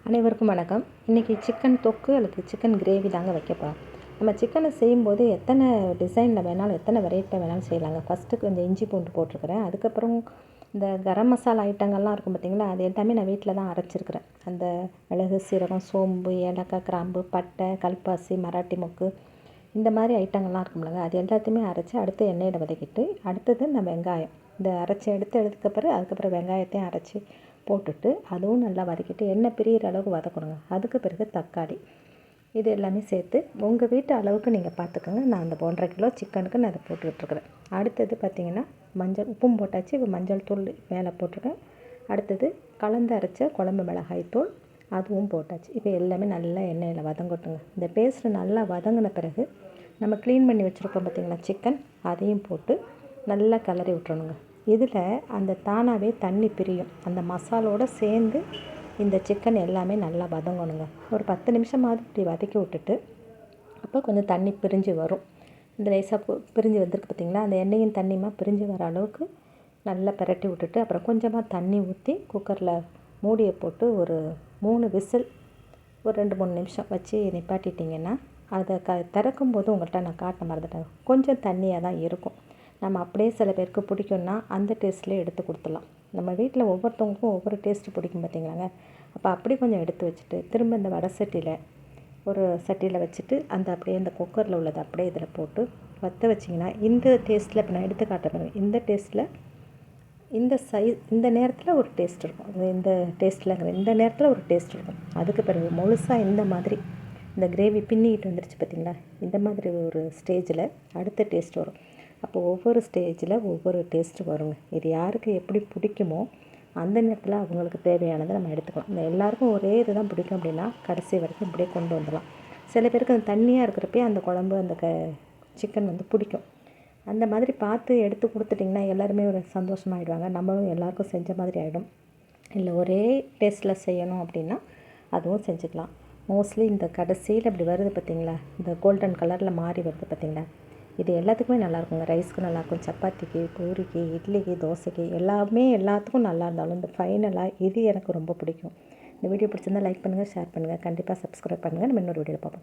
அனைவருக்கும் வணக்கம். இன்றைக்கி சிக்கன் தொக்கு அல்லது சிக்கன் கிரேவி தாங்க வைக்க போகிறோம். நம்ம சிக்கனை செய்யும்போது எத்தனை டிசைனில் வேணாலும் எத்தனை வெரைட்டியில் வேணாலும் செய்யலாங்க. ஃபஸ்ட்டு கொஞ்சம் இஞ்சி பூண்டு போட்டிருக்கிறேன். அதுக்கப்புறம் இந்த கரம் மசாலா ஐட்டங்கள்லாம் இருக்கும் பார்த்திங்களா, அது எல்லாமே நான் வீட்டில் தான் அரைச்சிருக்கிறேன். அந்த மிளகு, சீரகம், சோம்பு, ஏலக்காய், கிராம்பு, பட்டை, கல்பாசி, மராட்டி மொக்கு, இந்த மாதிரி ஐட்டங்கள்லாம் இருக்கும்லங்க, அது எல்லாத்தையுமே அரைச்சி அடுத்து எண்ணெயில் வதக்கிட்டு, அடுத்தது இந்த வெங்காயம் இந்த அரைச்சி அதுக்கப்புறம் வெங்காயத்தையும் அரைச்சி போட்டுட்டு அதுவும் நல்லா வதக்கிட்டு எண்ணெய் பிரியிற அளவுக்கு வதக்கணுங்க. அதுக்கு பிறகு தக்காளி இது எல்லாமே சேர்த்து உங்கள் வீட்டு அளவுக்கு நீங்கள் பார்த்துக்கோங்க. நான் அந்த 1.5 கிலோ சிக்கனுக்கு நான் அதை போட்டுக்கிட்டுருக்குறேன். அடுத்தது பார்த்திங்கன்னா உப்பும் போட்டாச்சு. இப்போ மஞ்சள் தூள் மேலே போட்டிருக்கேன். அடுத்தது கலந்து அரைச்ச குழம்பு மிளகாய் தூள் அதுவும் போட்டாச்சு. இப்போ எல்லாமே நல்லா எண்ணெயில் வதங்கட்டுங்க. இந்த பேஸ்ட்டு நல்லா வதங்கின பிறகு நம்ம க்ளீன் பண்ணி வச்சுருக்கோம் பார்த்திங்களா சிக்கன், அதையும் போட்டு நல்லா கிளறி விட்டுறணுங்க. இதில் அந்த தானாகவே தண்ணி பிரியும். அந்த மசாலோடு சேர்ந்து இந்த சிக்கன் எல்லாமே நல்லா வதங்கணுங்க. ஒரு 10 நிமிஷமாவது இப்படி வதக்கி விட்டுட்டு அப்போ கொஞ்சம் தண்ணி பிரிஞ்சு வரும். இந்த லேசாக பிரிஞ்சு வந்திருக்கு பார்த்திங்களா, அந்த எண்ணெயும் தண்ணியுமா பிரிஞ்சு வர அளவுக்கு நல்லா பிரட்டி விட்டுட்டு அப்புறம் கொஞ்சமாக தண்ணி ஊற்றி குக்கரில் மூடியை போட்டு ஒரு 3 விசில் ஒரு 2-3 நிமிஷம் வச்சு நிப்பாட்டிட்டிங்கன்னா அதை திறக்கும்போது உங்கள்கிட்ட நான் காட்ட மறந்துட்டேன், கொஞ்சம் தண்ணியாக தான் இருக்கும். நம்ம அப்படியே சில பேருக்கு பிடிக்கும்னா அந்த டேஸ்ட்லேயே எடுத்து கொடுத்துடலாம். நம்ம வீட்டில் ஒவ்வொருத்தவங்களுக்கும் ஒவ்வொரு டேஸ்ட்டு பிடிக்கும் பார்த்திங்களாங்க. அப்போ அப்படி கொஞ்சம் எடுத்து வச்சுட்டு திரும்ப இந்த வடை சட்டியில் வச்சுட்டு அப்படியே இந்த குக்கரில் உள்ளதை அப்படியே இதில் போட்டு வற்ற வச்சிங்கன்னா இந்த டேஸ்ட்டில் இப்போ நான் எடுத்து காட்டுறேன். இந்த டேஸ்ட்டில் இந்த நேரத்தில் ஒரு டேஸ்ட் இருக்கும். இந்த டேஸ்ட்டில் இந்த நேரத்தில் ஒரு டேஸ்ட் இருக்கும். அதுக்கு பிறகு முழுசாக இந்த மாதிரி இந்த கிரேவி பின்னிக்கிட்டு வந்துருச்சு பார்த்திங்களா, இந்த மாதிரி ஒரு ஸ்டேஜில் அடுத்த டேஸ்ட் வரும். அப்போது ஒவ்வொரு ஸ்டேஜில் ஒவ்வொரு டேஸ்ட்டு வருங்க. இது யாருக்கு எப்படி பிடிக்குமோ அந்த நேரத்தில் அவங்களுக்கு தேவையானதை நம்ம எடுத்துக்கலாம். இந்த எல்லாேருக்கும் ஒரே இது தான் பிடிக்கும் அப்படின்னா கடைசி வரைக்கும் இப்படியே கொண்டு வந்துடலாம். சில பேருக்கு அந்த தண்ணியாக இருக்கிறப்பே அந்த குழம்பு அந்த சிக்கன் பிடிக்கும். அந்த மாதிரி பார்த்து எடுத்து கொடுத்துட்டிங்கன்னா எல்லாருமே ஒரு சந்தோஷமாகிடுவாங்க. நம்மளும் எல்லாேருக்கும் செஞ்ச மாதிரி ஆகிடும். இல்லை ஒரே டேஸ்ட்டில் செய்யணும் அப்படின்னா அதுவும் செஞ்சுக்கலாம். மோஸ்ட்லி இந்த கடைசியில் இப்படி வருது பார்த்திங்களா, இந்த கோல்டன் கலரில் மாறி வருது பார்த்திங்களா, இது எல்லாத்துக்குமே நல்லாயிருக்குங்க. ரைஸ்க்கு நல்லாயிருக்கும், சப்பாத்திக்கு, பூரிக்கு, இட்லிக்கு, தோசைக்கு எல்லாத்துக்கும் நல்லா இருந்தாலும் இந்த ஃபைனலாக இது எனக்கு ரொம்ப பிடிக்கும். இந்த வீடியோ பிடிச்சிருந்தால் லைக் பண்ணுங்கள், ஷேர் பண்ணுங்கள், கண்டிப்பாக சப்ஸ்கிரைப் பண்ணுங்கள். நம்ம இன்னொரு வீடியோவில் பார்ப்போம்.